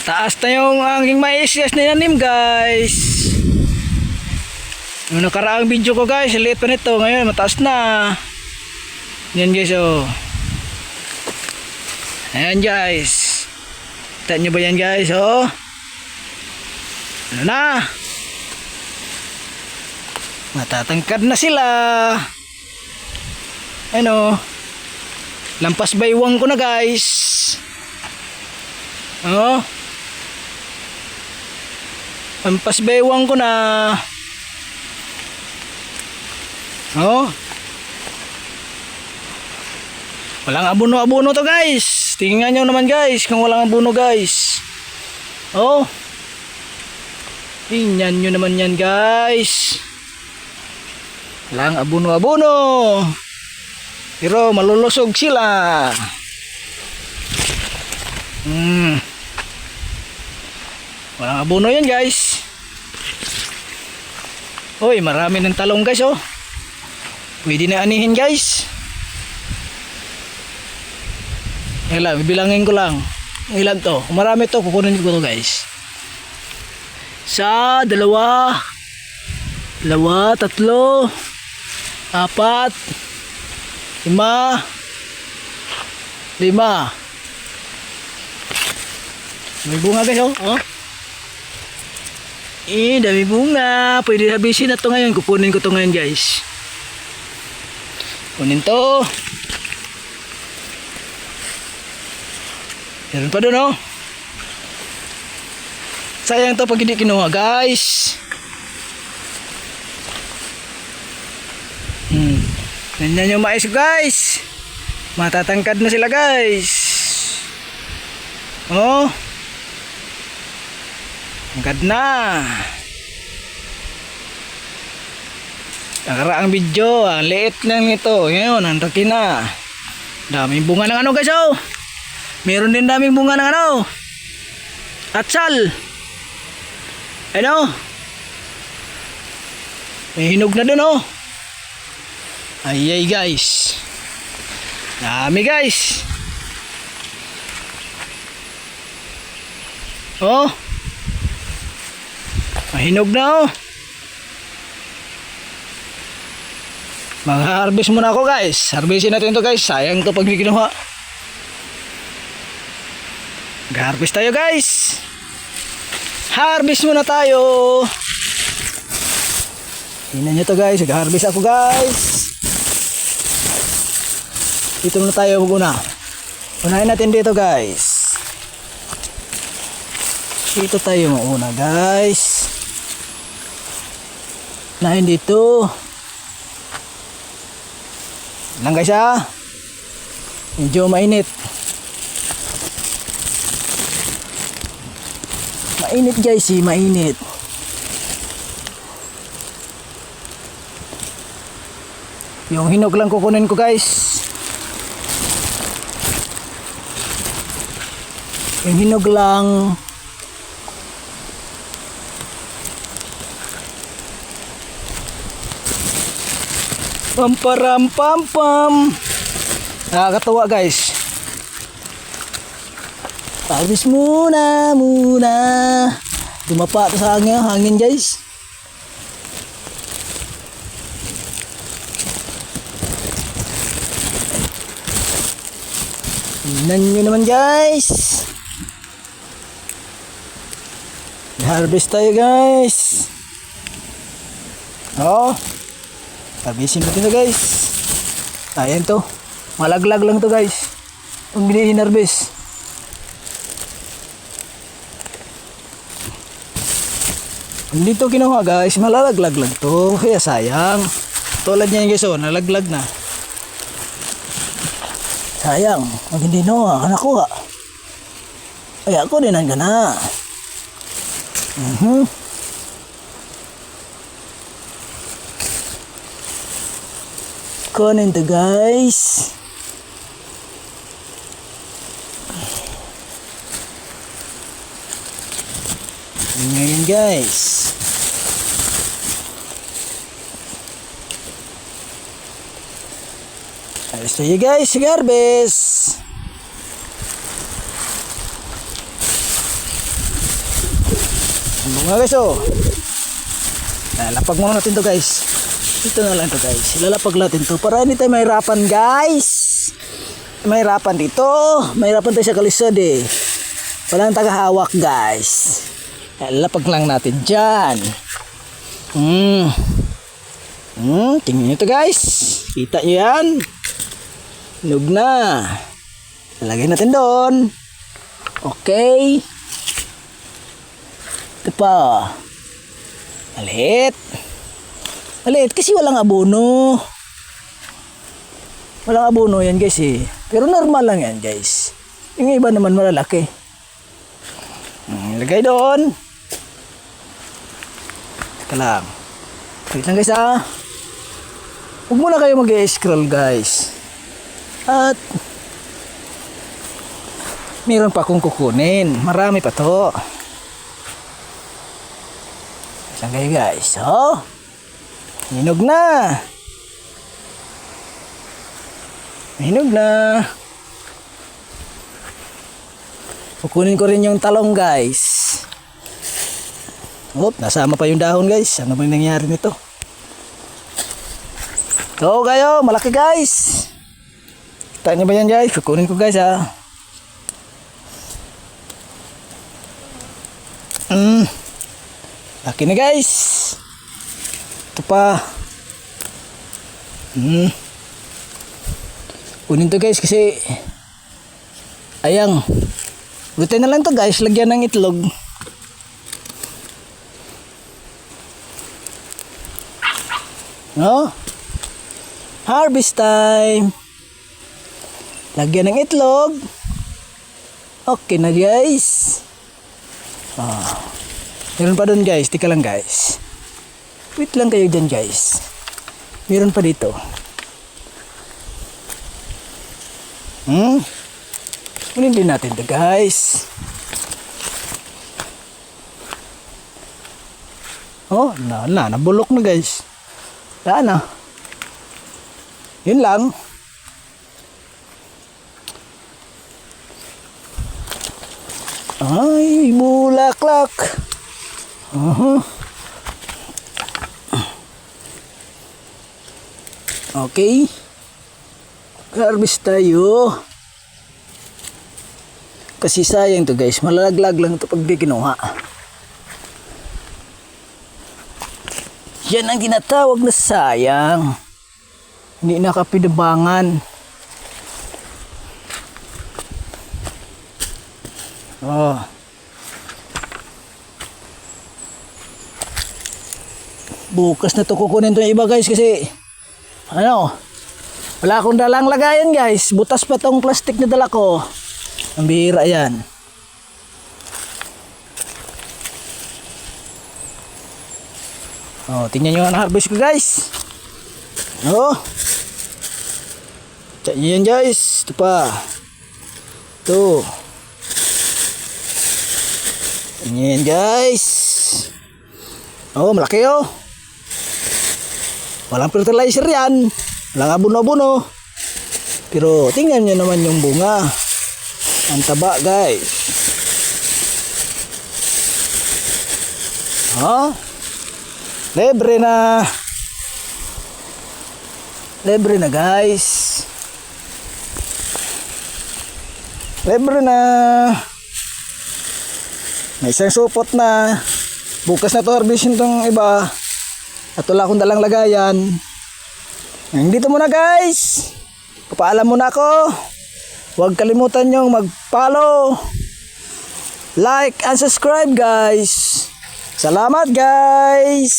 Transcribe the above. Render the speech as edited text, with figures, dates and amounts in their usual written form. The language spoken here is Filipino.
Taas na yung aking mais guys na inanim guys. Yung nakaraang video ko guys, liit pa nito. Ngayon mataas na. Yan guys oh. Ayan guys. Kita nyo ba yan guys oh. Ano na. Matatangkad na sila. Ano. Lampas baywang ko na guys. Oh. Lampas baywang ko na. Oh. Walang abono-abono to guys. Tingnan nyo naman guys kung walang abono guys. Oh. Tingnan nyo naman yan guys. Walang abono-abono. Pero malulusog sila. Walang abono yan guys. Hoy, marami ng talong guys oh. Pwede na anihin guys. Ilan, bibilangin ko lang. Ilan to? Kung marami to, kukunin ko to guys. Isa, dalawa, tatlo, apat, lima. May bunga guys oh. Oh. Dami bunga. Pwede habisin na to ngayon. Kukunin ko to ngayon guys. Kunin to. Meron pa doon oh. Sayang to pag hindi kinuha guys. Ganyan yung mais guys. Matatangkad na sila guys. Oh. Tangkad na. Nakaraang video, ang liit lang nito. Ngayon, ang laki na. Daming bunga ng ano guys oh. Meron din daming bunga ng ano. Atsal. Ano? May hinog na dun oh. Ayay guys. Dami guys. Oh. Mahinog na oh. Mag-harvest muna ako guys. Harvestin natin to guys. Sayang to pag hindi kinuha. Mag-harvest tayo guys. Harvest muna tayo. Tingnan nyo to guys. Mag-harvest ako guys. Dito muna tayo mag-una. Unahin natin dito guys. Dito tayo mag-una guys. Unahin dito. Lang guys ha. Medyo mainit. Mainit guys eh, mainit. Yung hinog lang kukunin ko guys. Yung hinog lang. Pamparam pam pam. Nakakatawa guys. Harvest muna. Dumapa sa hangin guys. Tingnan nyo naman guys. Harvest tayo guys. Oh. Harvestin natin to guys. Ayan to. Malaglag lang to guys. Kung hinihinarvest. Hindi to kinuha guys. Malalaglag lang to. Kaya sayang. Tulad niya guys oh. Nalaglag na. Sayang. Pag hindi nakuha. Ay ako din ang gana. Kunin to guys. Ngayon guys. Alis tayo guys, garbes. bunga guys oh. Lalapag muna natin to guys. Ito na lang to guys. Lalapag natin to para hindi tayo mahirapan guys. Mahirapan dito. Mahirapan tayo sa kalisod eh. Walang tagahawak guys. Lalapag lang natin dyan. Tingnan nyo to guys. Kita nyo yan. Hinog na. Lalagay natin doon. Okay. Ito pa. Maliit. Maliit kasi walang abono. Walang abono yan guys eh. Pero normal lang yan guys. Yung iba naman malalaki. Lagay doon. Teka lang. Wait lang guys ah. Huwag muna kayo mag-scroll guys. At meron pa akong kukunin. Marami pa to. Lang kayo guys. Oh. Hinog na. Hinog na. Kukunin ko rin yung talong guys. Oop, nasama pa yung dahon guys. Ano ba yung nangyari nito? So kayo, malaki guys. Kita nyo ba yan guys? Kukunin ko guys ha. Laki na guys. Ito pa. Kunin to guys kasi ayang. Buti na lang to guys. Lagyan ng itlog. No? Harvest time. Lagyan ng itlog. Okay na guys. Meron pa doon guys. Tika lang guys. Wait lang kayo dyan guys. Meron pa dito. Kunin din natin to guys. Oh, nabulok na guys. Saan na? Yun lang. Ay, bulaklak. Okay. Harvest tayo. Kasi sayang to guys. Malalaglag lang ito pag di kinuha. Yan ang tinatawag na sayang. Hindi nakapinabangan. Oh. Bukas na to kukunin to yung iba guys kasi ano, wala akong dalang lagayan guys. Butas pa tong plastic na dala ko. Ang bihira yan. Oh, tingnan nyo ang harvest ko guys. Oh. Check nyo yan guys. Ito pa. Ito. Tingnan nyo yan guys. Oh, malaki oh. Walang fertilizer yan. Walang abono-abono. Pero tingnan nyo naman yung bunga. Ang taba guys. Oh. Libre na. Libre na guys. Libre na. May isang supot na. Bukas na to harvestin tong iba. At wala akong dalang lagayan. Dito muna guys. Papaalam muna ako. Huwag kalimutan nyong mag-follow, like and subscribe guys. Salamat guys.